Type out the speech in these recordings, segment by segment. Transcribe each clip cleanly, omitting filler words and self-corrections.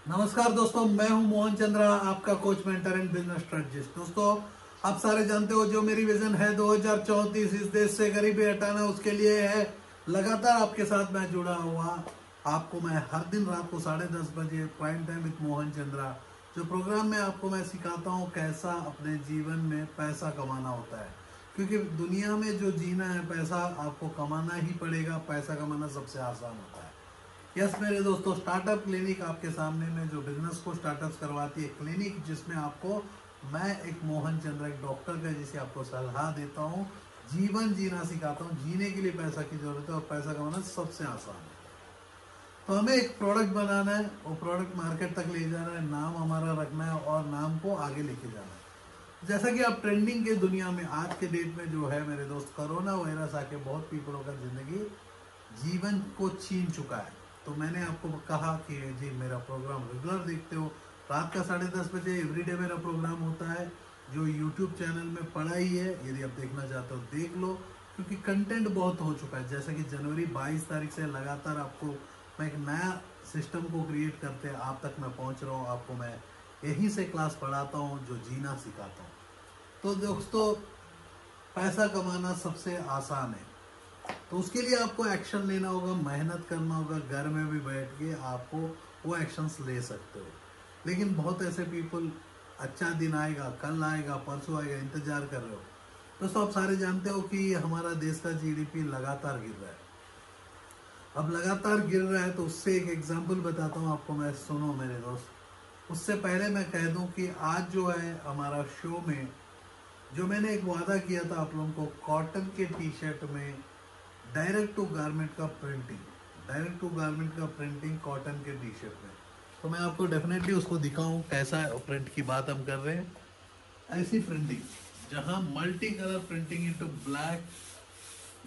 नमस्कार दोस्तों, मैं हूं मोहन चंद्रा, आपका coach mentor and business strategist. दोस्तों, आप सारे जानते हो जो मेरी विजन है 2034 इस देश से गरीबी हटाना, उसके लिए है लगातार आपके साथ मैं जुड़ा हुआ। आपको मैं हर दिन रात को 10:30 बजे prime time with Mohan Chandra जो प्रोग्राम में आपको मैं सिखाता हूं कैसा अपने जीवन में पैसा कमाना होता है। क्योंकि दुनिया में जो जीना है, पैसा आपको कमाना ही पड़ेगा। पैसा कमाना सबसे आसान होता है। यस मेरे दोस्तों, स्टार्टअप क्लिनिक आपके सामने में जो बिजनेस को स्टार्टअप करवाती है क्लिनिक, जिसमें आपको मैं एक मोहन चंद्र, एक डॉक्टर का जैसे आपको सलाह देता हूँ, जीवन जीना सिखाता हूँ। जीने के लिए पैसा की जरूरत है और पैसा कमाना सबसे आसान है। तो हमें एक प्रोडक्ट बनाना है, वो प्रोडक्ट मार्केट तक ले जाना है, नाम हमारा रखना है और नाम को आगे लेके जाना है। जैसा कि आप ट्रेंडिंग के दुनिया में आज के डेट में जो है मेरे दोस्त, कोरोना वायरस आके बहुत पीपलों का जिंदगी जीवन को छीन चुका है। तो मैंने आपको कहा कि जी मेरा प्रोग्राम रेगुलर देखते हो, रात का 10:30 बजे एवरीडे मेरा प्रोग्राम होता है जो यूट्यूब चैनल में पड़ा ही है। यदि आप देखना चाहते हो देख लो, क्योंकि कंटेंट बहुत हो चुका है। जैसे कि जनवरी 22 तारीख से लगातार आपको मैं एक नया सिस्टम को क्रिएट करते हैं आप तक मैं पहुंच रहा हूँ। आपको मैं यहीं से क्लास पढ़ाता हूँ जो जीना सिखाता हूँ। तो दोस्तों, पैसा कमाना सबसे आसान है, तो उसके लिए आपको एक्शन लेना होगा, मेहनत करना होगा। घर में भी बैठ के आपको वो एक्शंस ले सकते हो। लेकिन बहुत ऐसे पीपल, अच्छा दिन आएगा, कल आएगा, परसों आएगा, इंतजार कर रहे हो। दोस्तों, आप सारे जानते हो कि हमारा देश का जीडीपी लगातार गिर रहा है। अब लगातार गिर रहा है तो उससे एक एग्जाम्पल बताता हूँ आपको मैं, सुनो मेरे दोस्त। उससे पहले मैं कह दूं कि आज जो है हमारा शो में जो मैंने एक वादा किया था आप लोगों को, कॉटन के टी शर्ट में डायरेक्ट टू गारमेंट का प्रिंटिंग, डायरेक्ट टू गारमेंट का प्रिंटिंग कॉटन के टी शर्ट में, तो मैं आपको डेफिनेटली उसको दिखाऊं कैसा प्रिंट की बात हम कर रहे हैं। ऐसी प्रिंटिंग जहां multi colour printing into black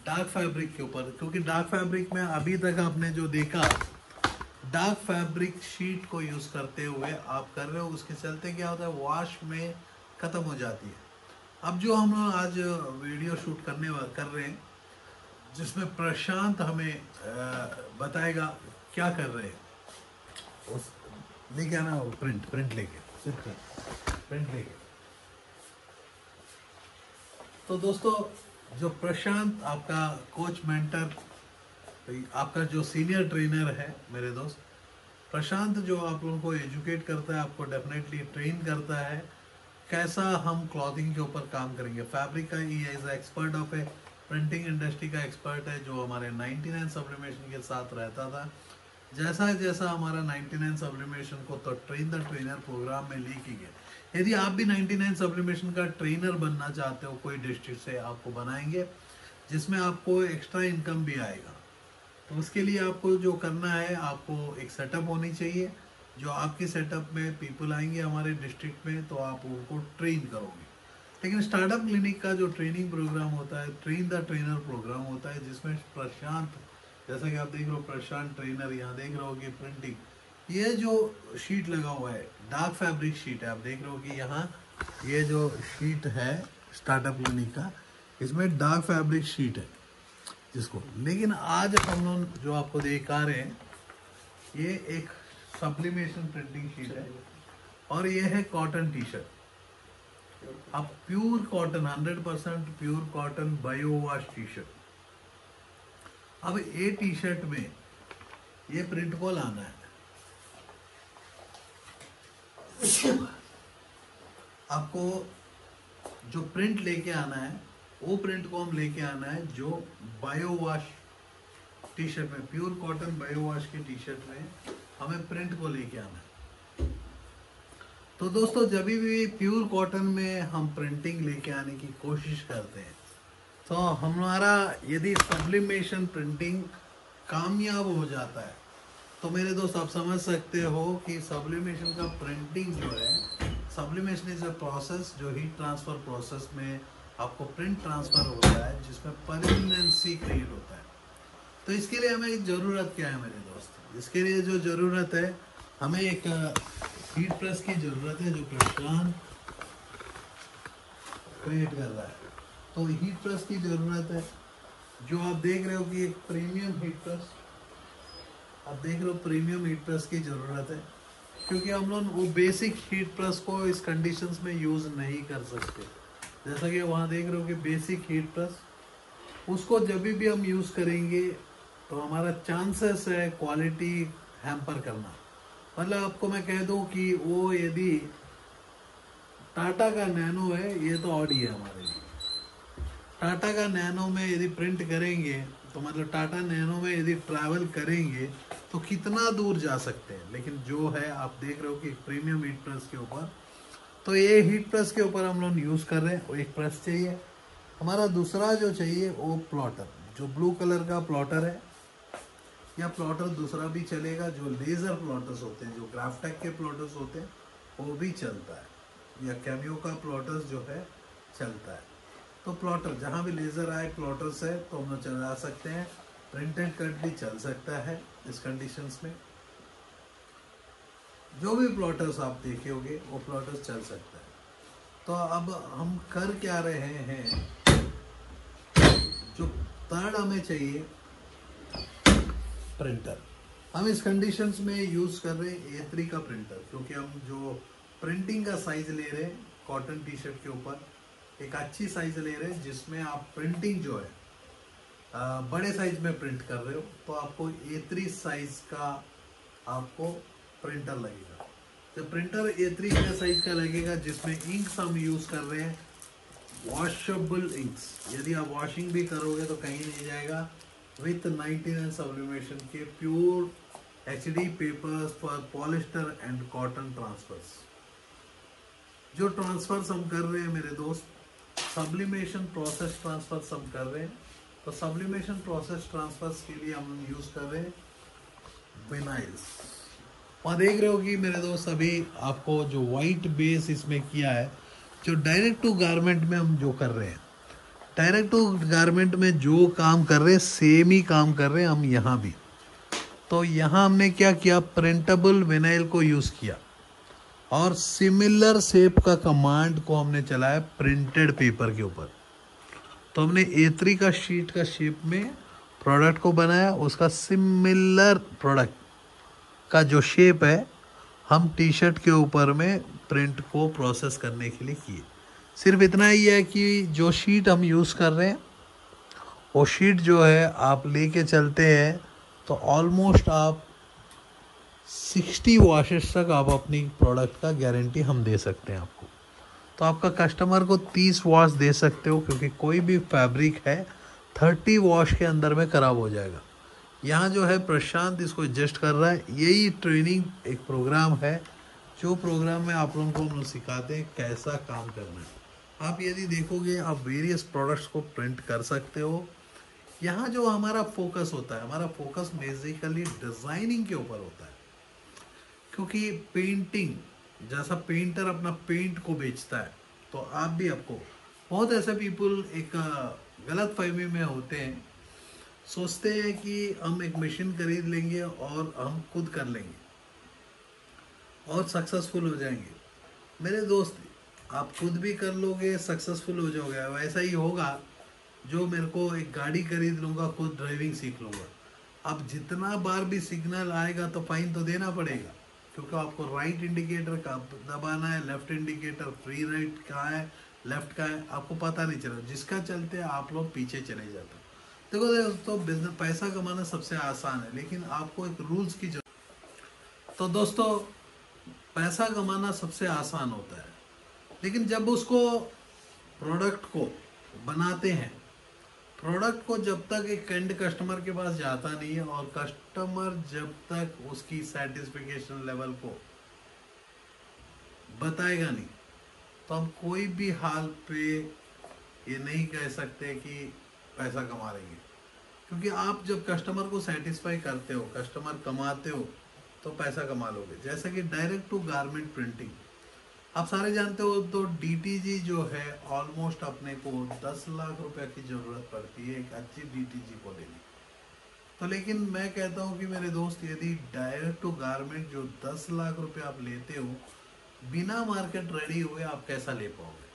dark fabric के ऊपर, क्योंकि डार्क फैब्रिक में अभी तक आपने जो देखा, डार्क फैब्रिक शीट को यूज करते हुए आप कर रहे हो, उसके चलते क्या होता है, वॉश में खत्म हो जाती है। अब जो हम आज वीडियो शूट कर रहे हैं, जिसमें प्रशांत हमें बताएगा क्या कर रहे हैं। उस लेके आना, वो प्रिंट लेके, सिर्फ प्रिंट लेके। तो दोस्तों, जो प्रशांत आपका कोच मेंटर, आपका जो सीनियर ट्रेनर है मेरे दोस्त, प्रशांत जो आप लोगों को एजुकेट करता है, आपको डेफिनेटली ट्रेन करता है कैसा हम क्लॉथिंग के ऊपर काम करेंगे। फैब्रिक का ही as expert of a printing industry का एक्सपर्ट है, जो हमारे 99 सब्लिमेशन के साथ रहता था। जैसा जैसा हमारा 99 सब्लिमेशन को तो ट्रेन द ट्रेनर प्रोग्राम में लेके गए। यदि आप भी 99 सब्लिमेशन का ट्रेनर बनना चाहते हो, कोई डिस्ट्रिक्ट से आपको बनाएंगे जिसमें आपको एक्स्ट्रा इनकम भी आएगा। तो उसके लिए आपको जो करना है, आपको एक सेटअप होनी चाहिए। जो आपकी सेटअप में पीपल आएंगे हमारे डिस्ट्रिक्ट में, तो आप उनको ट्रेन करोगे। लेकिन स्टार्टअप क्लिनिक का जो ट्रेनिंग प्रोग्राम होता है, ट्रेन द ट्रेनर प्रोग्राम होता है, जिसमें प्रशांत, जैसा कि आप देख रहे हो प्रशांत ट्रेनर, यहाँ देख रहे हो कि प्रिंटिंग, ये जो शीट लगा हुआ है डार्क फैब्रिक शीट है, आप देख रहे हो कि यहाँ ये जो शीट है स्टार्टअप क्लिनिक का, इसमें डार्क फैब्रिक शीट है जिसको, लेकिन आज हम लोग जो आपको दिखा रहे हैं ये एक सब्लिमेशन प्रिंटिंग शीट है और ये है कॉटन टी शर्ट। अब pure cotton, 100% pure cotton bio wash T shirt. अब ये टी शर्ट में ये प्रिंट को लाना है। आपको जो प्रिंट लेके आना है, वो प्रिंट को हम लेके आना है जो बायो वॉश टी शर्ट में, प्योर कॉटन बायो वॉश की टी शर्ट में हमें प्रिंट को लेके आना है। तो दोस्तों, जब भी प्योर कॉटन में हम प्रिंटिंग लेके आने की कोशिश करते हैं, तो हमारा यदि सब्लिमेशन प्रिंटिंग कामयाब हो जाता है, तो मेरे दोस्त आप समझ सकते हो कि सब्लिमेशन का प्रिंटिंग जो है, सब्लिमेशन इज अ प्रोसेस जो हीट ट्रांसफर प्रोसेस में आपको प्रिंट ट्रांसफर होता है, जिसमें परमानेंसी क्रिएट होता है। तो इसके लिए हमें एक ज़रूरत क्या है मेरे दोस्त, इसके लिए जो ज़रूरत है, हमें एक हीट प्रेस की ज़रूरत है, जो प्रशांत क्रिएट कर रहा है। तो हीट प्रेस की ज़रूरत है, जो आप देख रहे हो कि एक प्रीमियम हीट प्रेस, आप देख रहे हो प्रीमियम हीट प्रेस की ज़रूरत है। क्योंकि हम लोग वो बेसिक हीट प्रेस को इस कंडीशंस में यूज़ नहीं कर सकते। जैसा कि वहाँ देख रहे हो कि बेसिक हीट प्रेस, उसको जब भी हम यूज़ करेंगे तो हमारा चांसेस है क्वालिटी हैम्पर करना। मतलब आपको मैं कह दूं कि वो यदि टाटा का नैनो है, ये तो ऑडी है हमारे लिए। टाटा का नैनो में यदि प्रिंट करेंगे तो मतलब टाटा नैनो में यदि ट्रैवल करेंगे तो कितना दूर जा सकते हैं। लेकिन जो है आप देख रहे हो कि प्रीमियम हीट प्रेस के ऊपर, तो ये हीट प्रेस के ऊपर हम लोग यूज़ कर रहे हैं। वो एक प्रेस चाहिए हमारा। दूसरा जो चाहिए वो प्लॉटर, जो ब्लू कलर का प्लॉटर है, या प्लॉटर दूसरा भी चलेगा, जो लेज़र प्लॉटर्स होते हैं, जो ग्राफ्टेक के प्लॉटर्स होते हैं वो भी चलता है, या कैमियो का प्लॉटर्स जो है चलता है। तो प्लॉटर जहाँ भी लेज़र आए प्लॉटर्स है तो हम लोग चला सकते हैं। प्रिंटेड कट भी चल सकता है इस कंडीशंस में। जो भी प्लॉटर्स आप देखे होंगे वो प्लॉटर्स चल सकता है। तो अब हम कर क्या रहे हैं, जो थर्ड हमें चाहिए प्रिंटर। हम इस कंडीशंस में यूज़ कर रहे हैं A3 का प्रिंटर, क्योंकि हम जो प्रिंटिंग का साइज ले रहे हैं कॉटन टी शर्ट के ऊपर एक अच्छी साइज ले रहे हैं, जिसमें आप प्रिंटिंग जो है बड़े साइज में प्रिंट कर रहे हो, तो आपको A3 साइज का आपको प्रिंटर लगेगा। जब प्रिंटर A3 का साइज का लगेगा, जिसमें इंक्स हम यूज़ कर रहे हैं वॉशेबल इंक्स, यदि आप वॉशिंग भी करोगे तो कहीं नहीं जाएगा, विथ 99 सब्लिमेशन के pure HD papers for polyester and cotton transfers. जो ट्रांसफर्स हम कर रहे हैं मेरे दोस्त, सब्लिमेशन प्रोसेस ट्रांसफर्स हम कर रहे हैं। तो सब्लिमेशन प्रोसेस ट्रांसफर्स के लिए हम यूज़ कर रहे हैं विनाइल्स। वहाँ देख रहे हो कि मेरे दोस्त अभी आपको जो वाइट बेस इसमें किया है, जो डायरेक्ट टू गारमेंट में हम जो कर रहे हैं, डायरेक्ट टू गारमेंट में जो काम कर रहे हैं सेम ही काम कर रहे हैं हम यहाँ भी। तो यहाँ हमने क्या किया, प्रिंटेबल विनाइल को यूज़ किया और सिमिलर शेप का कमांड को हमने चलाया प्रिंटेड पेपर के ऊपर। तो हमने A3 का शीट का शेप में प्रोडक्ट को बनाया, उसका सिमिलर प्रोडक्ट का जो शेप है हम टी शर्ट के ऊपर में प्रिंट को प्रोसेस करने के लिए किए। सिर्फ इतना ही है कि जो शीट हम यूज़ कर रहे हैं वो शीट जो है आप लेके चलते हैं तो ऑलमोस्ट आप 60 वॉशेस तक आप अपनी प्रोडक्ट का गारंटी हम दे सकते हैं आपको। तो आपका कस्टमर को 30 वॉश दे सकते हो, क्योंकि कोई भी फैब्रिक है 30 वॉश के अंदर में ख़राब हो जाएगा। यहाँ जो है प्रशांत इसको एडजस्ट कर रहा है। यही ट्रेनिंग एक प्रोग्राम है, जो प्रोग्राम में आप लोगों को हम लोग सिखाते हैं कैसा काम करना है। आप यदि देखोगे आप वेरियस प्रोडक्ट्स को प्रिंट कर सकते हो। यहाँ जो हमारा फोकस होता है, हमारा फोकस बेसिकली डिज़ाइनिंग के ऊपर होता है, क्योंकि पेंटिंग जैसा पेंटर अपना पेंट को बेचता है, तो आप भी आपको बहुत ऐसे पीपल एक गलत फहमी में होते हैं, सोचते हैं कि हम एक मशीन खरीद लेंगे और हम खुद कर लेंगे और सक्सेसफुल हो जाएंगे। मेरे दोस्त, आप खुद भी कर लोगे सक्सेसफुल हो जाओगे। वैसा ही होगा जो मेरे को एक गाड़ी खरीद लूँगा, खुद ड्राइविंग सीख लूँगा। अब जितना बार भी सिग्नल आएगा तो फाइन तो देना पड़ेगा, क्योंकि आपको राइट इंडिकेटर का दबाना है, लेफ्ट इंडिकेटर फ्री राइट कहाँ है, लेफ्ट का है, आपको पता नहीं चला, जिसका चलते आप लोग पीछे चले जाते हो। देखो दोस्तों, बिजनेस पैसा कमाना सबसे आसान है, लेकिन आपको एक रूल्स की जरूरत। तो दोस्तों, पैसा कमाना सबसे आसान होता है, लेकिन जब उसको प्रोडक्ट को बनाते हैं, प्रोडक्ट को जब तक एक एंड कस्टमर के पास जाता नहीं है और कस्टमर जब तक उसकी सेटिस्फिकेशन लेवल को बताएगा नहीं, तो हम कोई भी हाल पे ये नहीं कह सकते कि पैसा कमा लेंगे। क्योंकि आप जब कस्टमर को सेटिस्फाई करते हो, कस्टमर कमाते हो, तो पैसा कमा लोगे। जैसे कि डायरेक्ट टू गारमेंट प्रिंटिंग आप सारे जानते हो, तो DTG जो है ऑलमोस्ट अपने को 10 लाख रुपए की ज़रूरत पड़ती है एक अच्छी DTG को लेने। तो लेकिन मैं कहता हूँ कि मेरे दोस्त, यदि डायरेक्ट टू गारमेंट जो 10 लाख रुपए आप लेते हो, बिना मार्केट रेडी हुए आप कैसा ले पाओगे?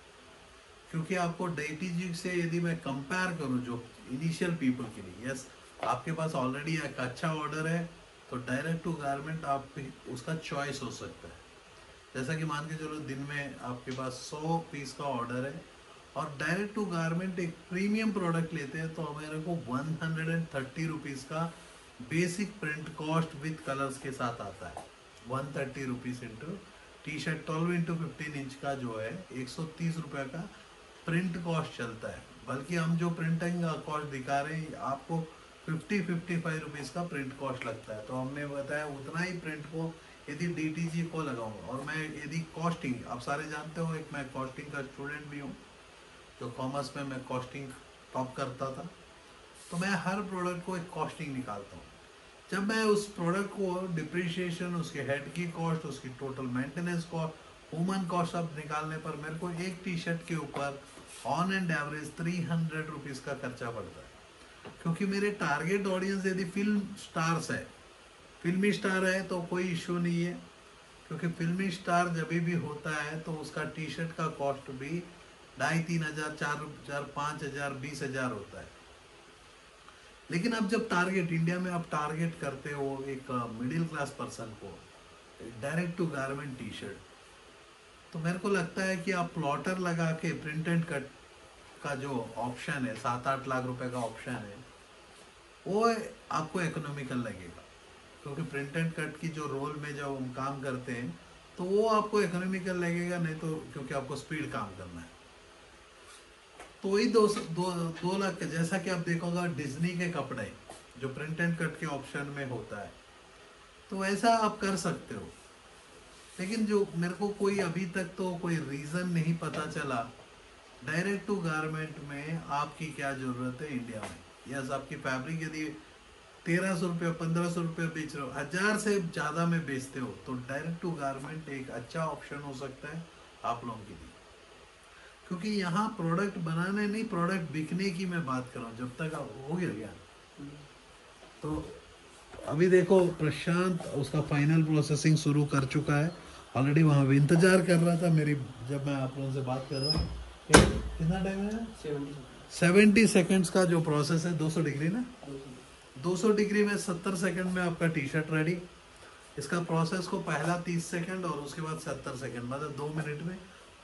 क्योंकि आपको DTG से यदि मैं कंपेयर करूँ जो इनिशियल पीपल के लिए, यस आपके पास ऑलरेडी एक अच्छा ऑर्डर है, तो डायरेक्ट टू गारमेंट आप उसका चॉइस हो सकता है। जैसा कि मान के चलो दिन में आपके पास 100 पीस का ऑर्डर है और डायरेक्ट टू गारमेंट एक प्रीमियम प्रोडक्ट लेते हैं, तो हमारे को 130 रुपीज़ का basic print cost with colours के साथ आता है। 130 rupees into T shirt 12 into 15 inch का जो है 130 रुपये का प्रिंट कॉस्ट चलता है। बल्कि हम जो प्रिंटिंग कॉस्ट दिखा रहे हैं आपको 55 रुपीज़ का प्रिंट कॉस्ट लगता है। तो हमने बताया उतना ही प्रिंट को यदि DTG को लगाऊंगा। और मैं यदि कॉस्टिंग, आप सारे जानते हो एक मैं कॉस्टिंग का स्टूडेंट भी हूँ, जो कॉमर्स में मैं कॉस्टिंग टॉप करता था। तो मैं हर प्रोडक्ट को एक कॉस्टिंग निकालता हूँ। जब मैं उस प्रोडक्ट को डिप्रिशिएशन, उसके हेड की कॉस्ट, उसकी total maintenance cost, woman cost सब निकालने पर मेरे को एक टी शर्ट के ऊपर ऑन एंड एवरेज 300 रुपीज़ का खर्चा पड़ता है। क्योंकि मेरे टारगेट ऑडियंस यदि फिल्म स्टार्स है, फिल्मी स्टार है तो कोई इशू नहीं है, क्योंकि फिल्मी स्टार जब भी होता है तो उसका टी शर्ट का कॉस्ट भी 2,500, 3,000, 4,000, 5,000, 20,000 होता है। लेकिन अब जब टारगेट इंडिया में आप टारगेट करते हो एक मिडिल क्लास पर्सन को direct to garment T shirt, तो मेरे को लगता है कि आप प्लॉटर लगा के प्रिंट एंड कट का जो ऑप्शन है, 7-8 लाख रुपए का ऑप्शन है, वो आपको इकोनॉमिकल लगेगा। क्योंकि प्रिंट एंड कट की जो रोल में जब हम काम करते हैं तो वो आपको इकोनॉमिकल लगेगा, नहीं तो क्योंकि आपको स्पीड काम करना है। तो वही 2 लाख, जैसा कि आप देखोगा डिज्नी के कपड़े जो प्रिंट एंड कट के ऑप्शन में होता है, तो ऐसा आप कर सकते हो। लेकिन जो मेरे को कोई अभी तक तो कोई रीज़न नहीं पता चला डायरेक्ट टू गारमेंट में आपकी क्या ज़रूरत है इंडिया में। यस, आपकी फैब्रिक यदि 1,300 रुपये, 1,500 रुपये बेच रहे हो, 1,000 से ज़्यादा में बेचते हो, तो डायरेक्ट टू गारमेंट एक अच्छा ऑप्शन हो सकता है आप लोगों के लिए। क्योंकि यहाँ प्रोडक्ट बनाने नहीं, प्रोडक्ट बिकने की मैं बात कर रहा हूँ। जब तक आप हो गया तो अभी देखो प्रशांत उसका फाइनल प्रोसेसिंग शुरू कर चुका है ऑलरेडी। वहाँ भी इंतजार कर रहा था मेरी, जब मैं आप लोगों से बात कर रहा हूँ। कितना टाइम है? 70 सेकेंड्स का जो प्रोसेस है, 200 डिग्री ना, 200 डिग्री में 70 सेकंड में आपका टी शर्ट रेडी। इसका प्रोसेस को पहला 30 सेकंड और उसके बाद 70 सेकंड, मतलब 2 मिनट में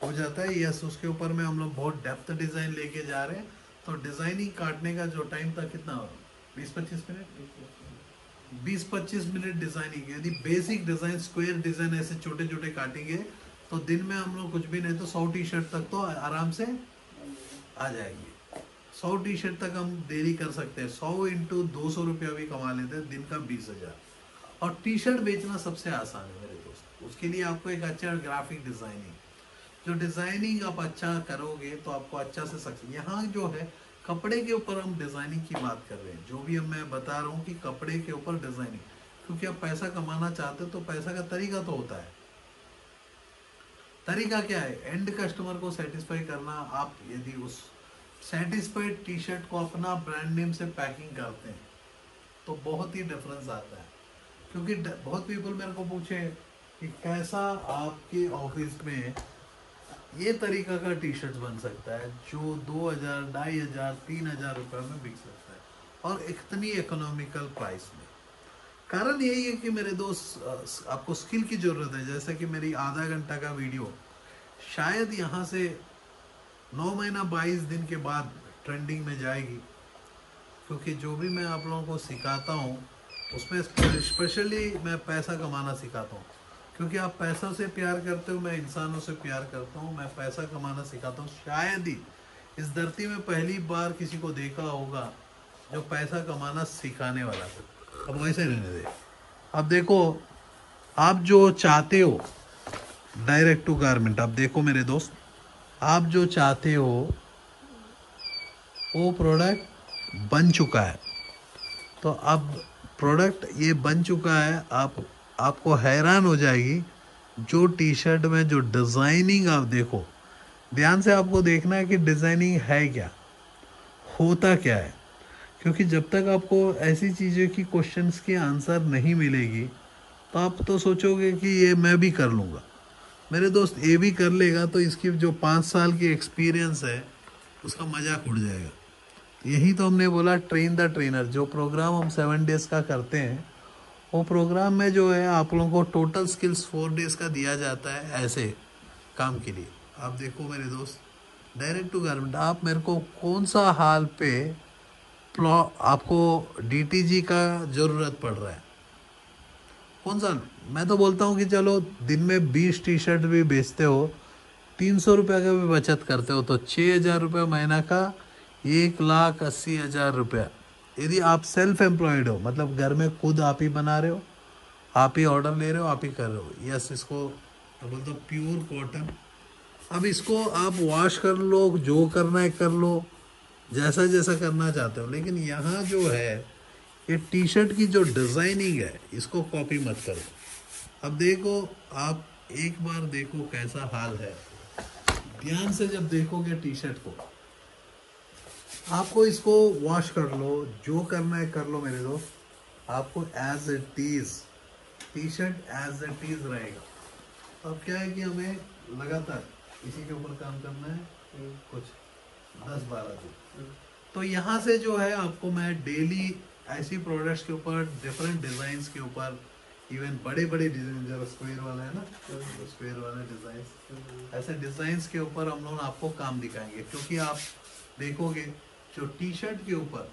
हो जाता है। यस, उसके ऊपर में हम लोग बहुत डेप्थ डिज़ाइन लेके जा रहे हैं। तो डिज़ाइनिंग काटने का जो टाइम था कितना हो, 20-25 मिनट, 20-25 मिनट डिज़ाइनिंग। यदि बेसिक डिज़ाइन, स्क्वायर डिज़ाइन ऐसे छोटे छोटे काटेंगे तो दिन में हम लोग कुछ भी नहीं तो 100 टी शर्ट तक तो आराम से आ जाएगी। 100 टी शर्ट तक हम देरी कर सकते हैं। 100 इंटू 200 रुपया भी कमा लेते हैं, दिन का 20,000। और टी शर्ट बेचना सबसे आसान है मेरे दोस्त। उसके लिए आपको एक अच्छा ग्राफिक डिज़ाइनिंग, जो डिज़ाइनिंग आप अच्छा करोगे तो आपको अच्छा से सक्सेस। यहाँ जो है कपड़े के ऊपर हम डिज़ाइनिंग की बात कर रहे हैं। जो भी अब मैं बता रहा हूँ कि कपड़े के ऊपर डिज़ाइनिंग, क्योंकि आप पैसा कमाना चाहते हो तो पैसा का तरीका तो होता है। तरीका क्या है? एंड कस्टमर को सेटिस्फाई करना। आप यदि उस सेटिस्फाइड टी शर्ट को अपना ब्रांड नेम से पैकिंग करते हैं तो बहुत ही डिफरेंस आता है। क्योंकि बहुत पीपल मेरे को पूछे कि कैसा आपके ऑफिस में ये तरीका का टी शर्ट बन सकता है जो 2,000, 2,500, 3,000 रुपये में बिक सकता है और इतनी इकोनॉमिकल प्राइस में। कारण यही है कि मेरे दोस्त आपको स्किल की ज़रूरत है। जैसे कि मेरी आधा घंटा का वीडियो शायद यहाँ से 9 महीना 22 दिन के बाद ट्रेंडिंग में जाएगी। क्योंकि जो भी मैं आप लोगों को सिखाता हूँ उसमें स्पेशली मैं पैसा कमाना सिखाता हूँ। क्योंकि आप पैसों से प्यार करते हो, मैं इंसानों से प्यार करता हूँ। मैं पैसा कमाना सिखाता हूँ। शायद ही इस धरती में पहली बार किसी को देखा होगा जो पैसा कमाना सिखाने वाला था। अब वैसे रहने दे। अब देखो, आप जो चाहते हो डायरेक्ट टू गारमेंट, आप देखो मेरे दोस्त, आप जो चाहते हो वो प्रोडक्ट बन चुका है। तो अब प्रोडक्ट ये बन चुका है, आपको हैरान हो जाएगी जो टी शर्ट में जो डिज़ाइनिंग आप देखो। ध्यान से आपको देखना है कि डिज़ाइनिंग है क्या, होता क्या है। क्योंकि जब तक आपको ऐसी चीज़ों की क्वेश्चंस की आंसर नहीं मिलेगी तो आप तो सोचोगे कि ये मैं भी कर लूँगा। मेरे दोस्त, ये भी कर लेगा तो इसकी जो 5 साल की एक्सपीरियंस है उसका मजाक उड़ जाएगा। यही तो हमने बोला ट्रेन द ट्रेनर। जो प्रोग्राम हम 7 डेज़ का करते हैं वो प्रोग्राम में जो है आप लोगों को टोटल स्किल्स 4 डेज का दिया जाता है ऐसे काम के लिए। आप देखो मेरे दोस्त, डायरेक्ट टू गारमेंट, आप मेरे को कौन सा हाल पे आपको डीटीजी का ज़रूरत पड़ रहा है, कौन सा। मैं तो बोलता हूँ कि चलो दिन में 20 टी शर्ट भी बेचते हो, 300 रुपये का भी बचत करते हो तो 6,000 रुपये महीना का 1,80,000 रुपया। यदि आप सेल्फ एम्प्लॉयड हो, मतलब घर में खुद आप ही बना रहे हो, आप ही ऑर्डर ले रहे हो, आप ही कर रहे हो, यस, इसको बोलते हो प्योर कॉटन। अब इसको आप वॉश कर लो, जो करना है कर लो, जैसा जैसा करना चाहते हो। लेकिन यहाँ जो है ये टी शर्ट की जो डिज़ाइनिंग है इसको कॉपी मत करो। अब देखो, आप एक बार देखो कैसा हाल है, ध्यान से जब देखोगे टी शर्ट को, आपको इसको वॉश कर लो, जो करना है कर लो मेरे दोस्त, आपको as it is T shirt as it is रहेगा। अब क्या है कि हमें लगातार इसी के ऊपर काम करना है कुछ 10-12 दिन। तो यहाँ से जो है आपको मैं डेली ऐसी प्रोडक्ट्स के ऊपर, डिफरेंट डिजाइन के ऊपर, इवन बड़े बड़े डिजाइन, जरा स्क्वायर वाला है ना, स्क्वायर वाले डिजाइन, ऐसे डिजाइन के ऊपर हम लोग आपको काम दिखाएंगे। क्योंकि आप देखोगे जो टी शर्ट के ऊपर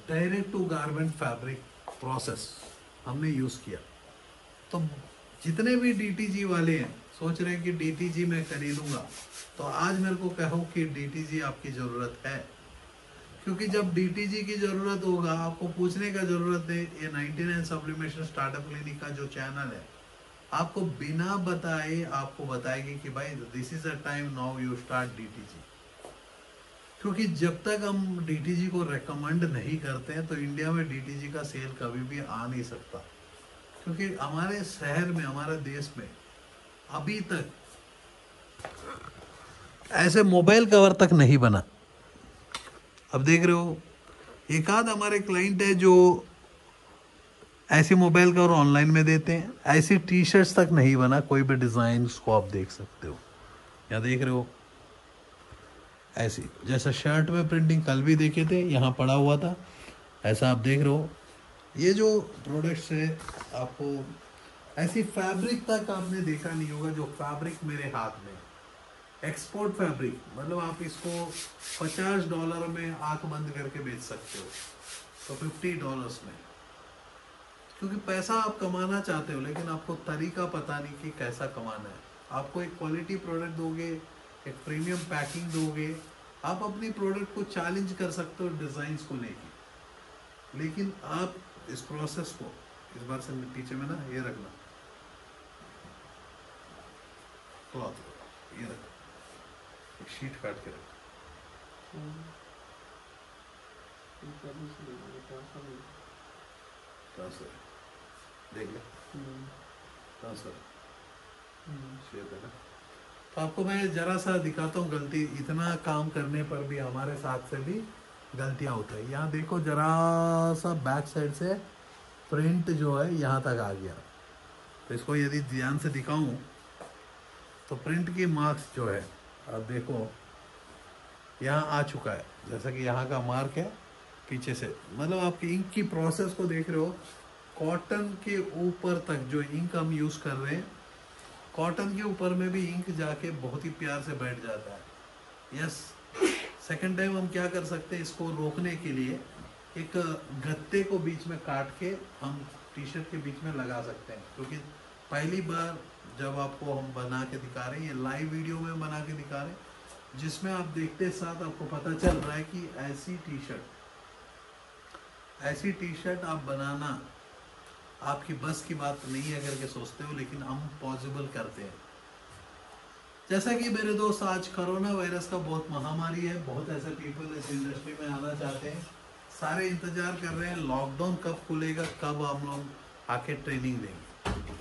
direct to garment fabric process हमने यूज किया, तो जितने भी डीटीजी वाले हैं सोच रहे हैं कि डीटीजी मैं खरीदूंगा, तो आज मेरे को कहो कि डीटीजी आपकी जरूरत है। क्योंकि जब डीटीजी की जरूरत होगा आपको पूछने का जरूरत है। ये 99 सप्लीमेशन स्टार्टअप क्लिनिक का जो चैनल है आपको बिना बताए आपको बताएगी कि भाई this is a time now you start DTG. क्योंकि जब तक हम डीटीजी को रेकमेंड नहीं करते हैं तो इंडिया में डीटीजी का सेल कभी भी आ नहीं सकता। क्योंकि हमारे शहर में, हमारे देश में अभी तक ऐसे मोबाइल कवर तक नहीं बना। अब देख रहे हो, एक आध हमारे क्लाइंट है जो ऐसी मोबाइल कवर ऑनलाइन में देते हैं, ऐसी टी शर्ट्स तक नहीं बना कोई भी डिज़ाइन को आप देख सकते हो। यहाँ देख रहे हो ऐसी, जैसा शर्ट में प्रिंटिंग कल भी देखे थे, यहाँ पड़ा हुआ था, ऐसा आप देख रहे हो। ये जो प्रोडक्ट्स है आपको ऐसी फैब्रिक तक आपने देखा नहीं होगा जो फैब्रिक मेरे हाथ में, एक्सपोर्ट फैब्रिक, मतलब आप इसको $50 में आंख बंद करके बेच सकते हो, तो $50 में। क्योंकि पैसा आप कमाना चाहते हो लेकिन आपको तरीका पता नहीं कि कैसा कमाना है। आपको एक क्वालिटी प्रोडक्ट दोगे, एक प्रीमियम पैकिंग दोगे, आप अपनी प्रोडक्ट को चैलेंज कर सकते हो डिजाइन को लेके। लेकिन आप इस प्रोसेस को इस बार से पीछे में ना ये रखना, क्लॉथ ये रखना, एक शीट काट के रखना, ट्रांसफर देख ले, ट्रांसफर शेयर करना। तो आपको मैं जरा सा दिखाता हूँ गलती, इतना काम करने पर भी हमारे साथ से भी गलतियाँ होती है। यहाँ देखो जरा सा बैक साइड से प्रिंट जो है यहाँ तक आ गया, तो इसको यदि ध्यान से दिखाऊं तो प्रिंट की मार्क्स जो है आप देखो यहाँ आ चुका है, जैसा कि यहाँ का मार्क है पीछे से, मतलब आपकी इंक की प्रोसेस को देख रहे हो। कॉटन के ऊपर तक जो इंक हम यूज कर रहे हैं, कॉटन के ऊपर में भी इंक जाके बहुत ही प्यार से बैठ जाता है। यस, सेकंड टाइम हम क्या कर सकते हैं, इसको रोकने के लिए एक गत्ते को बीच में काट के हम टी शर्ट के बीच में लगा सकते हैं। क्योंकि पहली बार जब आपको हम बना के दिखा रहे हैं, ये लाइव वीडियो में बना के दिखा रहे हैं, जिसमें आप देखते साथ आपको पता चल रहा है कि ऐसी टी शर्ट आप बनाना आपकी बस की बात नहीं है करके सोचते हो, लेकिन हम पॉसिबल करते हैं। जैसा कि मेरे दोस्त आज कोरोना वायरस का बहुत महामारी है, बहुत ऐसे पीपल इस इंडस्ट्री में आना चाहते हैं, सारे इंतजार कर रहे हैं लॉकडाउन कब खुलेगा, कब हम लोग आके ट्रेनिंग देंगे।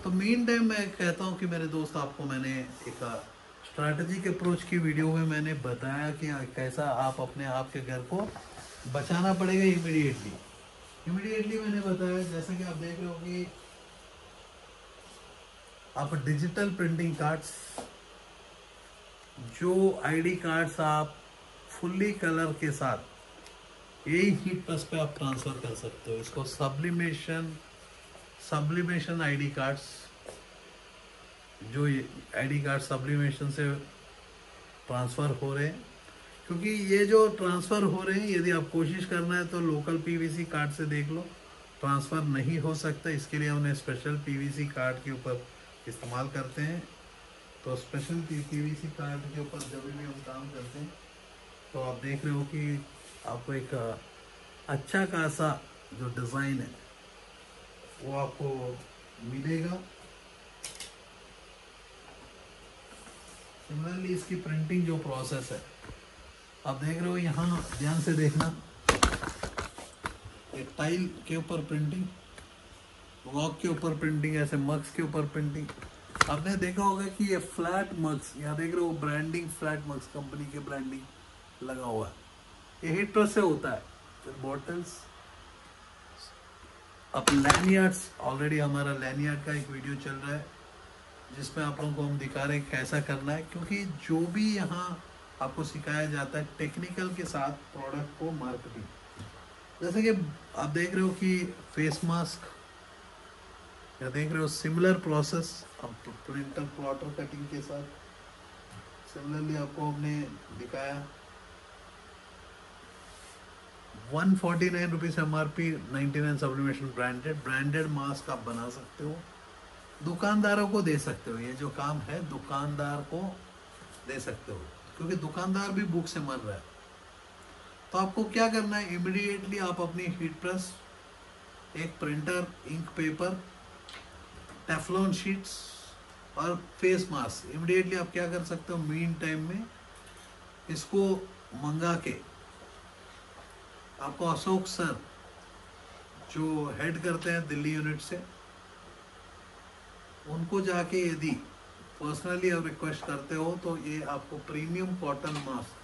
तो मीन टाइम मैं कहता हूँ कि मेरे दोस्त आपको मैंने एक स्ट्रैटेजिक अप्रोच की वीडियो में मैंने बताया कि कैसा आप अपने आप के घर को बचाना पड़ेगा इमीडिएटली मैंने बताया। जैसे कि आप देख रहे हो कि आप डिजिटल प्रिंटिंग कार्ड्स, जो आईडी कार्ड्स आप फुल्ली कलर के साथ यही हीट प्रेस पे आप ट्रांसफर कर सकते हो इसको। सब्लिमेशन आईडी कार्ड्स, जो आईडी कार्ड सब्लिमेशन से ट्रांसफर हो रहे हैं, क्योंकि ये जो ट्रांसफर हो रहे हैं, यदि आप कोशिश करना है तो लोकल पीवीसी कार्ड से देख लो, ट्रांसफर नहीं हो सकता। इसके लिए हमने स्पेशल पीवीसी कार्ड के ऊपर इस्तेमाल करते हैं। तो स्पेशल पीवीसी कार्ड के ऊपर जब भी हम काम करते हैं तो आप देख रहे हो कि आपको एक अच्छा खासा जो डिज़ाइन है वो आपको मिलेगा। सिमिलरली इसकी प्रिंटिंग जो प्रोसेस है आप देख रहे हो, यहाँ ध्यान से देखना, एक टाइल के ऊपर प्रिंटिंग, वॉक के ऊपर प्रिंटिंग, ऐसे मग्स के ऊपर प्रिंटिंग। आपने देखा होगा कि ये फ्लैट मग्स, यहाँ देख रहे हो ब्रांडिंग, फ्लैट मग्स कंपनी के ब्रांडिंग लगा हुआ है, ये हीट प्रेस से होता है। फिर बॉटल्स, अब लैनियार्ड्स, ऑलरेडी हमारा लैनियार्ड का एक वीडियो चल रहा है जिसमें आप लोगों को हम दिखा रहे हैं कैसा करना है, क्योंकि जो भी यहाँ आपको सिखाया जाता है टेक्निकल के साथ प्रोडक्ट को मार्केटिंग। जैसे कि आप देख रहे हो कि फेस मास्क, या देख रहे हो सिमिलर प्रोसेस अब प्रिंटर प्लॉटर कटिंग के साथ सिमिलरली आपको हमने दिखाया। 149 rupees MRP, 99 sublimation branded mask आप बना सकते हो, दुकानदारों को दे सकते हो। ये जो काम है दुकानदार को दे सकते हो, क्योंकि दुकानदार भी भूख से मर रहा है। तो आपको क्या करना है, इमीडिएटली आप अपनी हीट प्रेस, एक printer, ink paper, Teflon sheets और फेस मास्क, इमीडिएटली आप क्या कर सकते हो, मीन टाइम में इसको मंगा के आपको अशोक सर जो हेड करते हैं दिल्ली यूनिट से, उनको जाके यदि पर्सनली आप रिक्वेस्ट करते हो तो ये आपको प्रीमियम कॉटन मास्क,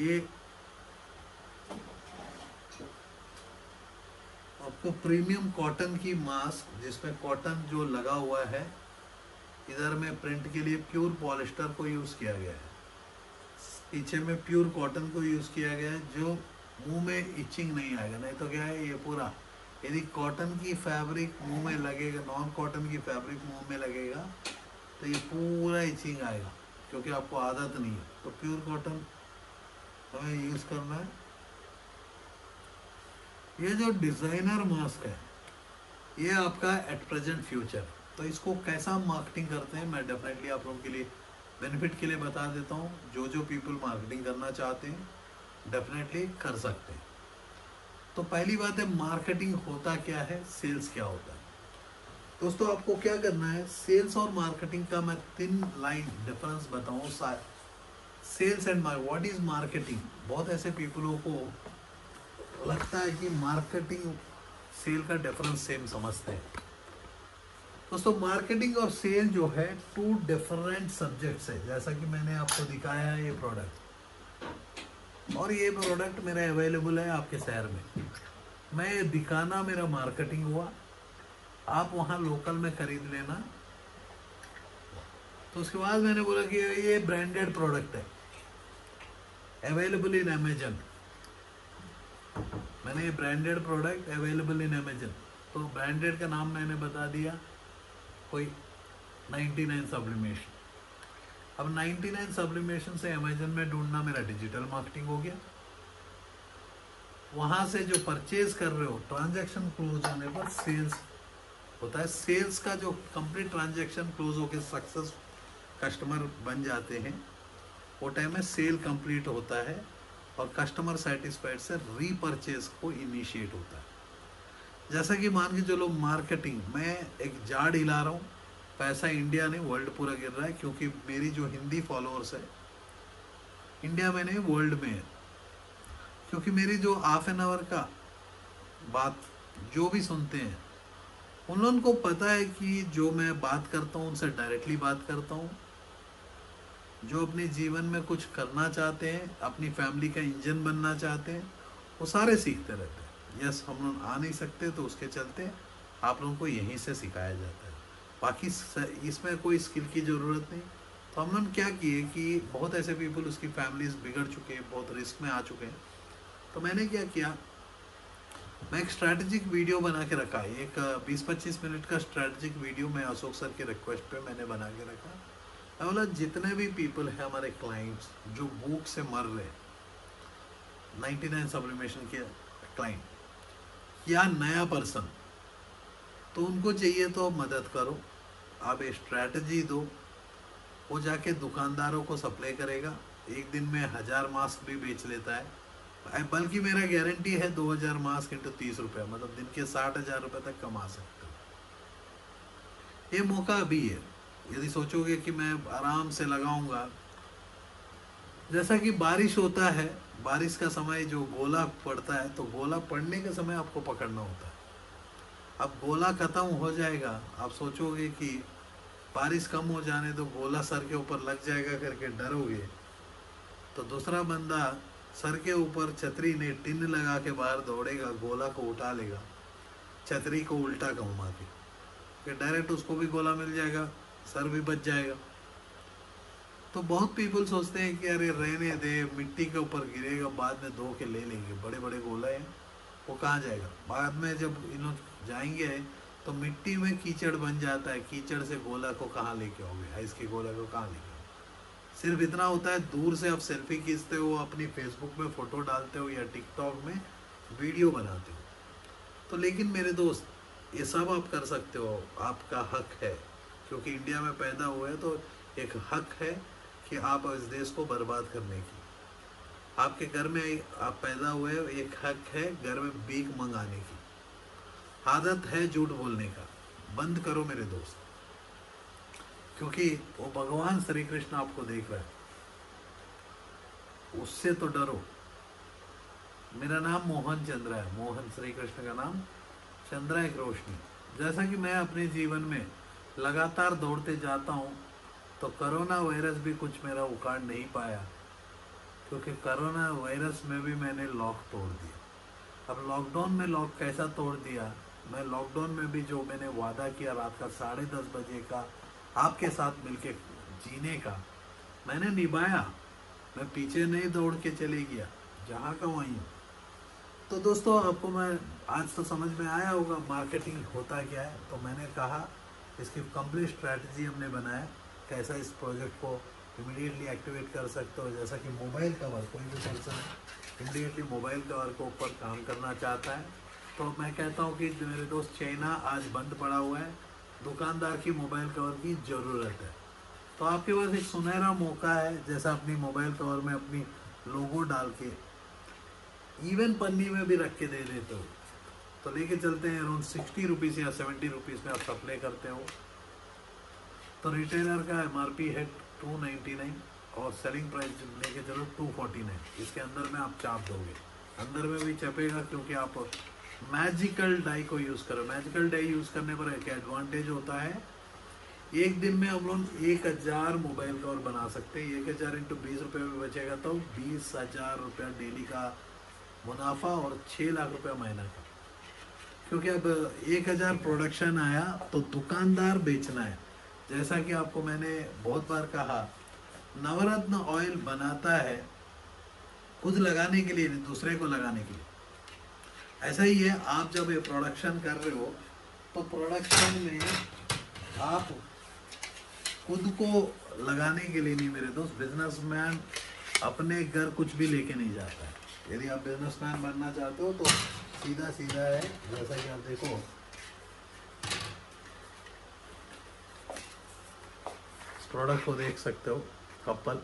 ये आपको प्रीमियम कॉटन की मास्क जिसमें कॉटन जो लगा हुआ है, इधर में प्रिंट के लिए प्योर पॉलिस्टर को यूज़ किया गया है, पीछे में प्योर कॉटन को यूज़ किया गया है, जो मुंह में इचिंग नहीं आएगा। नहीं तो क्या है, ये पूरा यदि कॉटन की फैब्रिक मुंह में लगेगा, नॉन कॉटन की फैब्रिक मुंह में लगेगा तो ये पूरा इचिंग आएगा, क्योंकि आपको आदत नहीं है। तो प्योर कॉटन हमें यूज़ करना है। ये जो डिज़ाइनर मास्क है ये आपका एट प्रेजेंट फ्यूचर, तो इसको कैसा मार्केटिंग करते हैं मैं डेफिनेटली आप लोगों के लिए बेनिफिट के लिए बता देता हूँ। जो पीपल मार्केटिंग करना चाहते हैं डेफिनेटली कर सकते हैं। तो पहली बात है, मार्केटिंग होता क्या है, सेल्स क्या होता है। दोस्तों आपको क्या करना है, सेल्स और मार्केटिंग का मैं 3 लाइन डिफरेंस बताऊँ। Sales and what is marketing. बहुत ऐसे पीपलों को लगता है कि मार्केटिंग सेल का डिफरेंस सेम समझते हैं। दोस्तों मार्केटिंग और सेल जो है 2 डिफरेंट सब्जेक्ट्स है। जैसा कि मैंने आपको दिखाया है ये प्रोडक्ट, और ये प्रोडक्ट मेरा अवेलेबल है आपके शहर में, मैं ये दिखाना मेरा मार्केटिंग हुआ, आप वहाँ लोकल में खरीद लेना। तो उसके बाद मैंने बोला कि ये ब्रांडेड प्रोडक्ट है, अवेलेबल इन अमेजन। मैंने ये branded product available in Amazon, तो ब्रांडेड का नाम मैंने बता दिया कोई 99 सब्लिमेशन। अब 99 सब्लिमेशन से अमेजन में ढूंढना मेरा डिजिटल मार्केटिंग हो गया। वहां से जो परचेज कर रहे हो, ट्रांजैक्शन क्लोज होने पर सेल्स होता है। सेल्स का जो कंप्लीट ट्रांजैक्शन क्लोज होकर सक्सेस कस्टमर बन जाते हैं, वो टाइम में सेल कंप्लीट होता है और कस्टमर सेटिस्फाइड से रीपरचेज को इनिशिएट होता है। जैसा कि मान के चलो मार्केटिंग, मैं एक जाड़ हिला रहा हूँ, पैसा इंडिया नहीं वर्ल्ड पूरा गिर रहा है, क्योंकि मेरी जो हिंदी फॉलोअर्स है इंडिया में नहीं वर्ल्ड में है। क्योंकि मेरी जो हाफ एन आवर का बात जो भी सुनते हैं उन लोगों को पता है कि जो मैं बात करता हूँ उनसे डायरेक्टली बात करता हूँ। जो अपने जीवन में कुछ करना चाहते हैं, अपनी फैमिली का इंजन बनना चाहते हैं, वो सारे सीखते रहते हैं। यस, हम लोग आ नहीं सकते तो उसके चलते आप लोगों को यहीं से सिखाया जाता है, बाकी इसमें कोई स्किल की ज़रूरत नहीं। तो हम लोग क्या किए कि बहुत ऐसे पीपल उसकी फैमिलीज बिगड़ चुके हैं, बहुत रिस्क में आ चुके हैं, तो मैंने क्या किया, मैं एक स्ट्रैटेजिक वीडियो बना के रखा, एक 20-25 मिनट का स्ट्रैटेजिक वीडियो मैं अशोक सर के रिक्वेस्ट पे मैंने बना के रखा। मैं बोला जितने भी पीपल हैं हमारे क्लाइंट्स जो भूख से मर रहे, 99 सब्लिमेशन के क्लाइंट या नया पर्सन, तो उनको चाहिए तो मदद करो, आप एक स्ट्रैटेजी दो, वो जाके दुकानदारों को सप्लाई करेगा, एक दिन में 1000 मास्क भी बेच लेता है, बल्कि मेरा गारंटी है 2000 मास्क इंटू 30 रुपये, मतलब दिन के 60,000 रुपये तक कमा सकते हो। ये मौका अभी है। यदि सोचोगे कि मैं आराम से लगाऊंगा, जैसा कि बारिश होता है, बारिश का समय जो गोला पड़ता है, तो गोला पड़ने के समय आपको पकड़ना होता है। अब गोला खत्म हो जाएगा, आप सोचोगे कि बारिश कम हो जाने तो गोला सर के ऊपर लग जाएगा करके डरोगे, तो दूसरा बंदा सर के ऊपर छतरी ने टिन लगा के बाहर दौड़ेगा, गोला को उठा लेगा, छतरी को उल्टा घुमा के, कि डायरेक्ट उसको भी गोला मिल जाएगा, सर भी बच जाएगा। तो बहुत पीपल सोचते हैं कि अरे रहने दे, मिट्टी के ऊपर गिरेगा, बाद में धो के ले लेंगे, बड़े बड़े गोला हैं, वो कहाँ जाएगा। बाद में जब इन जाएंगे तो मिट्टी में कीचड़ बन जाता है, कीचड़ से गोला को कहाँ लेके आओगे, आइस के गोला को कहाँ लेके आओगे। सिर्फ इतना होता है, दूर से आप सेल्फी खींचते हो, अपनी फेसबुक में फ़ोटो डालते हो या टिकटॉक में वीडियो बनाते हो, तो लेकिन मेरे दोस्त ये सब आप कर सकते हो, आपका हक है, क्योंकि इंडिया में पैदा हुए हैं, तो एक हक है कि आप इस देश को बर्बाद करने की। आपके घर में आप पैदा हुए, एक हक है घर में भीख मंगाने की। आदत है झूठ बोलने का, बंद करो मेरे दोस्त, क्योंकि वो भगवान श्री कृष्ण आपको देख रहा है, उससे तो डरो। मेरा नाम मोहन चंद्रा है, मोहन श्री कृष्ण का नाम, चंद्रा एक रोशनी। जैसा कि मैं अपने जीवन में लगातार दौड़ते जाता हूँ, तो कोरोना वायरस भी कुछ मेरा उखाड़ नहीं पाया, क्योंकि कोरोना वायरस में भी मैंने लॉक तोड़ दिया। अब लॉकडाउन में लॉक कैसा तोड़ दिया, मैं लॉकडाउन में भी जो मैंने वादा किया रात का 10:30 बजे का आपके साथ मिलके जीने का, मैंने निभाया। मैं पीछे नहीं दौड़ के चले गया, जहाँ का वहीं हूँ। तो दोस्तों आपको मैं आज तो समझ में आया होगा मार्केटिंग होता क्या है। तो मैंने कहा इसकी कंप्लीट स्ट्रैटेजी हमने बनाया, कैसा इस प्रोजेक्ट को इमीडिएटली एक्टिवेट कर सकते हो। जैसा कि मोबाइल कवर, कोई भी पर्सन इमीडिएटली मोबाइल कवर के ऊपर काम करना चाहता है, तो मैं कहता हूँ कि मेरे दोस्त चाइना आज बंद पड़ा हुआ है, दुकानदार की मोबाइल कवर की ज़रूरत है, तो आपके पास एक सुनहरा मौका है। जैसा अपनी मोबाइल कवर में अपनी लोगो डाल के इवन पन्नी में भी रख के दे देते हो, तो लेके चलते हैं अराउंड 60 रुपीज़ या 70 रुपीज़ में आप सप्लाई करते हो, तो रिटेलर का MRP है 299 और सेलिंग प्राइस लेके चलो 249। इसके अंदर में आप चाप दोगे, अंदर में भी चपेगा, क्योंकि आप मैजिकल डाई को यूज़ करो। मैजिकल डाई यूज़ करने पर एक एडवांटेज होता है, एक दिन में हम लोग 1000 मोबाइल कवर बना सकते हैं। 1000 इंटू 20 रुपये में बचेगा, तो 20,000 रुपया डेली का मुनाफा और 6 लाख रुपया महीना का। क्योंकि अब 1000 प्रोडक्शन आया तो दुकानदार बेचना है। जैसा कि आपको मैंने बहुत बार कहा, नवरत्न ऑयल बनाता है खुद लगाने के लिए, दूसरे को लगाने के लिए। ऐसा ही है, आप जब ये प्रोडक्शन कर रहे हो, तो प्रोडक्शन में आप खुद को लगाने के लिए नहीं मेरे दोस्त। बिजनेसमैन अपने घर कुछ भी लेके नहीं जाता है। यदि आप बिजनेसमैन बनना चाहते हो तो सीधा सीधा है। जैसा कि आप देखो, इस प्रोडक्ट को देख सकते हो, कपल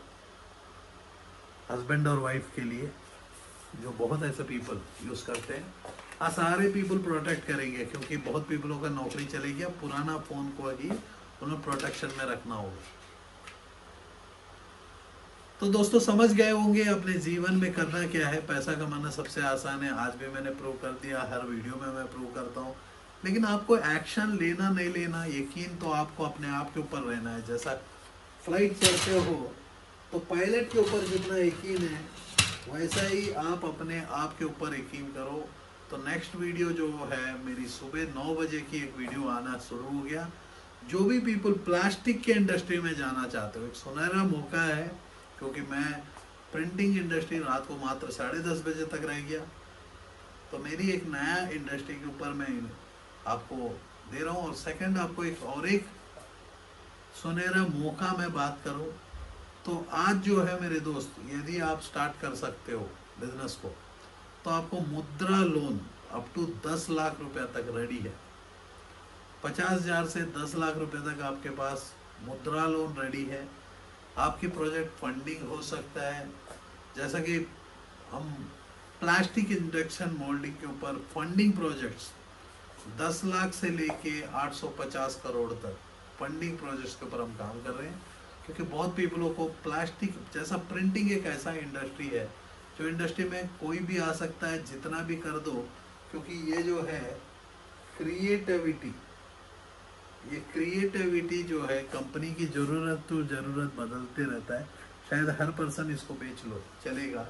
हस्बैंड और वाइफ के लिए, जो बहुत ऐसे पीपल यूज़ करते हैं। सारे पीपल प्रोटेक्ट करेंगे, क्योंकि बहुत पीपलों का नौकरी चलेगी, पुराना फ़ोन को ही उन्हें प्रोटेक्शन में रखना होगा। तो दोस्तों समझ गए होंगे अपने जीवन में करना क्या है। पैसा कमाना सबसे आसान है, आज भी मैंने प्रूव कर दिया, हर वीडियो में मैं प्रूव करता हूँ। लेकिन आपको एक्शन लेना नहीं लेना, यकीन तो आपको अपने आप के ऊपर रहना है। जैसा फ्लाइट चढ़ते हो तो पायलट के ऊपर जितना यकीन है, वैसा ही आप अपने आप के ऊपर यकीन करो। तो नेक्स्ट वीडियो जो है मेरी सुबह 9 बजे की एक वीडियो आना शुरू हो गया। जो भी पीपल प्लास्टिक के इंडस्ट्री में जाना चाहते हो, एक सुनहरा मौका है, क्योंकि मैं प्रिंटिंग इंडस्ट्री रात को मात्र 10:30 बजे तक रह गया। तो मेरी एक नया इंडस्ट्री के ऊपर मैं आपको दे रहा हूँ। और सेकंड, आपको एक सुनहरा मौका मैं बात करूँ तो आज जो है मेरे दोस्त, यदि आप स्टार्ट कर सकते हो बिजनेस को, तो आपको मुद्रा लोन अप टू 10 लाख रुपया तक रेडी है। 50,000 से 10 लाख रुपए तक आपके पास मुद्रा लोन रेडी है। आपकी प्रोजेक्ट फंडिंग हो सकता है, जैसा कि हम प्लास्टिक इंजेक्शन मोल्डिंग के ऊपर फंडिंग प्रोजेक्ट्स 10 लाख से लेके 850 करोड़ तक फंडिंग प्रोजेक्ट्स के ऊपर हम काम कर रहे हैं। क्योंकि बहुत पीपलों को प्लास्टिक जैसा, प्रिंटिंग एक ऐसा इंडस्ट्री है जो इंडस्ट्री में कोई भी आ सकता है, जितना भी कर दो, क्योंकि ये जो है क्रिएटिविटी जो है कंपनी की ज़रूरत तो ज़रूरत बदलते रहता है। शायद हर पर्सन इसको बेच लो चलेगा।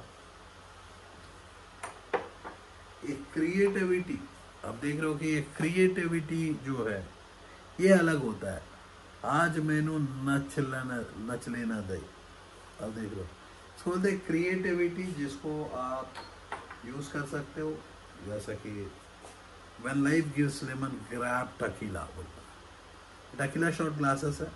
एक क्रिएटिविटी, अब देख रहे हो कि ये क्रिएटिविटी जो है ये अलग होता है। आज मैनू नच लेना दे, अब देख रहे हो, इसको बोलते हैं क्रिएटिविटी, जिसको आप यूज कर सकते हो। जैसा कि when life gives lemon grab tequila, बोलता है टकीला शॉर्ट ग्लासेस है।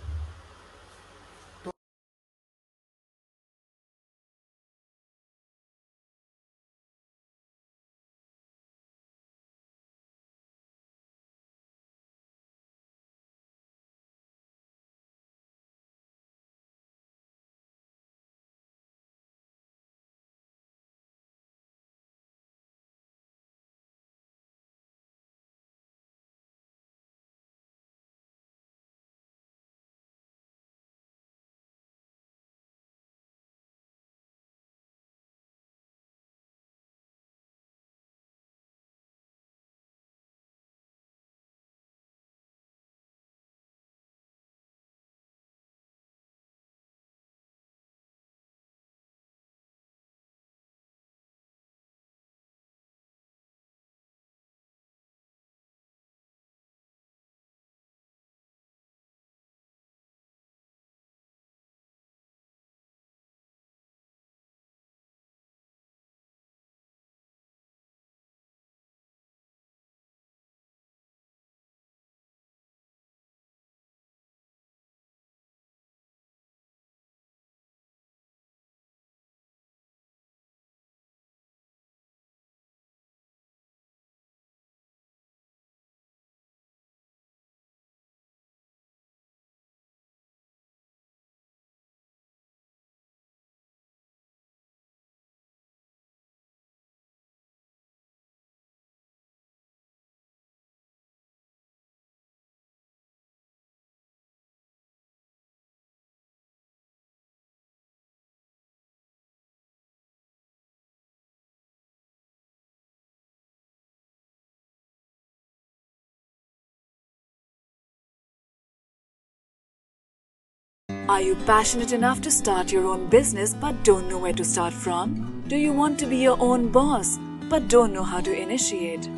Are you passionate enough to start your own business but don't know where to start from? Do you want to be your own boss but don't know how to initiate?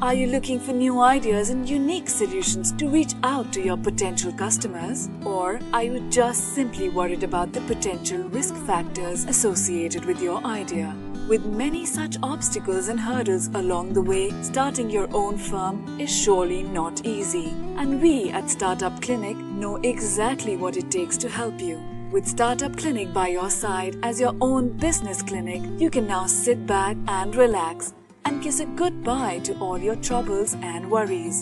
Are you looking for new ideas and unique solutions to reach out to your potential customers? Or are you just simply worried about the potential risk factors associated with your idea? With many such obstacles and hurdles along the way, starting your own firm is surely not easy. And we at Startup Clinic know exactly what it takes to help you. With Startup Clinic by your side as your own business clinic, you can now sit back and relax and kiss a goodbye to all your troubles and worries.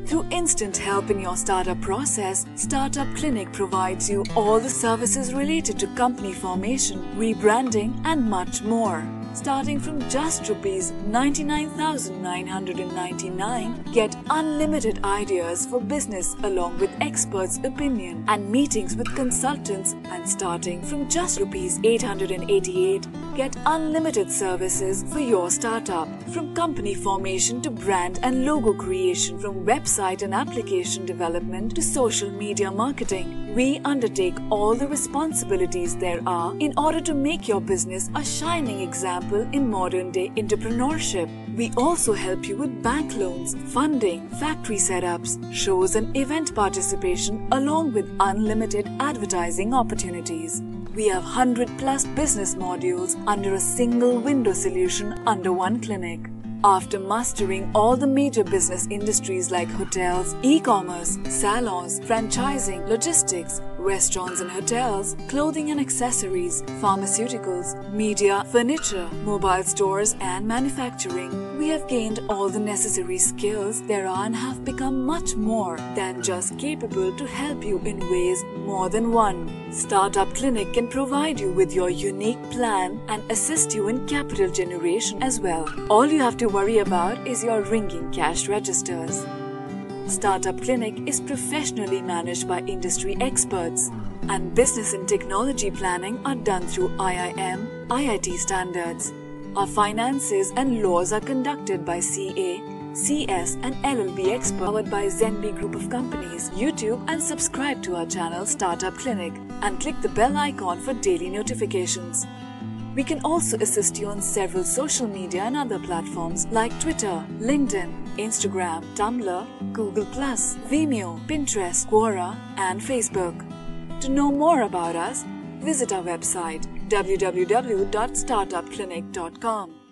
Through instant help in your startup process, Startup Clinic provides you all the services related to company formation, rebranding and much more. Starting from just Rs 99,999, get unlimited ideas for business along with experts' opinion and meetings with consultants, and starting from just Rs 888, get unlimited services for your startup. From company formation to brand and logo creation, from website and application development to social media marketing, we undertake all the responsibilities there are in order to make your business a shining example in modern day entrepreneurship. We also help you with bank loans, funding, factory setups, shows and event participation along with unlimited advertising opportunities. We have 100+ business modules under a single window solution under one clinic. After mastering all the major business industries like hotels, e-commerce, salons, franchising, logistics, restaurants and hotels, clothing and accessories, pharmaceuticals, media, furniture, mobile stores and manufacturing, we have gained all the necessary skills there are and have become much more than just capable to help you in ways more than one. Startup Clinic can provide you with your unique plan and assist you in capital generation as well. All you have to worry about is your ringing cash registers. Startup Clinic is professionally managed by industry experts, and business and technology planning are done through IIM, IIT standards. Our finances and laws are conducted by CA, CS and LLB experts, powered by Zenby Group of Companies. YouTube and subscribe to our channel Startup Clinic and click the bell icon for daily notifications. We can also assist you on several social media and other platforms like Twitter, LinkedIn, Instagram, Tumblr, Google+, Vimeo, Pinterest, Quora and Facebook. To know more about us, visit our website www.startupclinic.com.